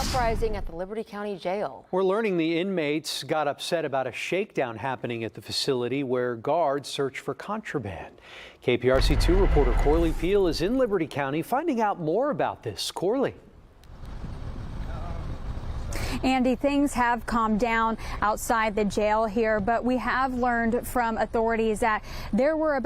uprising at the Liberty County Jail. We're learning the inmates got upset about a shakedown happening at the facility where guards search for contraband. KPRC2 reporter Corley Peel is in Liberty County finding out more about this. Corley. Andy, things have calmed down outside the jail here, but we have learned from authorities that there were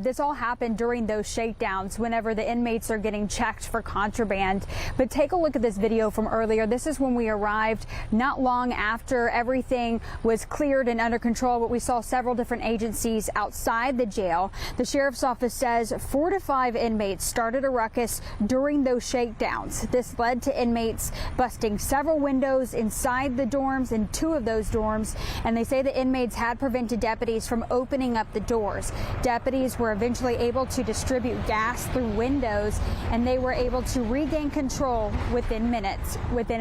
this all happened during those shakedowns whenever the inmates are getting checked for contraband. But take a look at this video from earlier. This is when we arrived not long after everything was cleared and under control, but we saw several different agencies outside the jail. The sheriff's office says 4 to 5 inmates started a ruckus during those shakedowns. This led to inmates busting several windows inside the dorms, in 2 of those dorms, and they say the inmates had prevented deputies from opening up the doors. Deputies were eventually able to distribute gas through windows, and they were able to regain control within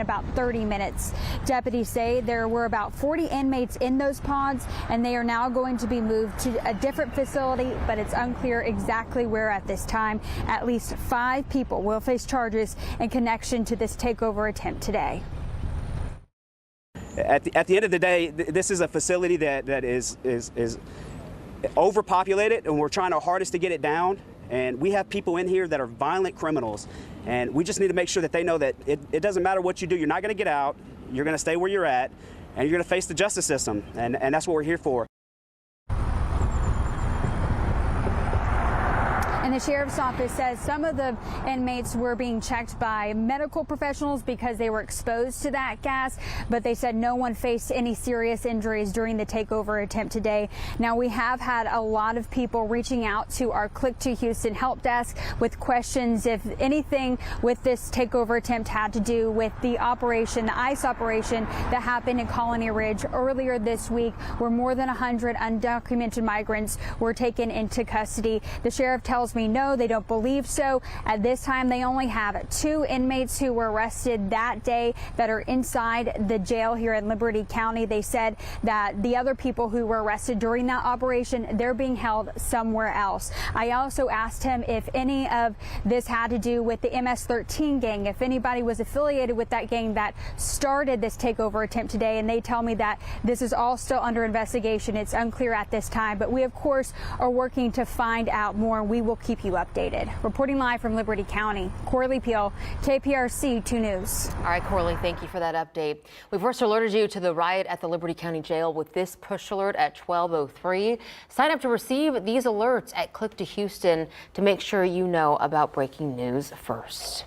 about 30 minutes. Deputies say there were about 40 inmates in those pods, and they are now going to be moved to a different facility, but it's unclear exactly where at this time. At least 5 people will face charges in connection to this takeover attempt today. At the end of the day, this is a facility that is overpopulated, and we're trying our hardest to get it down. And we have people in here that are violent criminals, and we just need to make sure that they know that it doesn't matter what you do. You're not going to get out. You're going to stay where you're at, and you're going to face the justice system, and that's what we're here for. And the sheriff's office says some of the inmates were being checked by medical professionals because they were exposed to that gas, but they said no one faced any serious injuries during the takeover attempt today. Now, we have had a lot of people reaching out to our Click to Houston help desk with questions if anything with this takeover attempt had to do with the operation, the ICE operation that happened in Colony Ridge earlier this week, where more than 100 undocumented migrants were taken into custody. The sheriff tells me no, they don't believe so. At this time, they only have 2 inmates who were arrested that day that are inside the jail here in Liberty County. They said that the other people who were arrested during that operation, they're being held somewhere else. I also asked him if any of this had to do with the MS-13 gang, if anybody was affiliated with that gang that started this takeover attempt today, and they tell me that this is all still under investigation. It's unclear at this time, but we, of course, are working to find out more, and we will keep you updated. Reporting live from Liberty County, Corley Peel, KPRC 2 News. All right, Corley, thank you for that update. We've first alerted you to the riot at the Liberty County Jail with this push alert at 12:03. Sign up to receive these alerts at Click to Houston to make sure you know about breaking news first.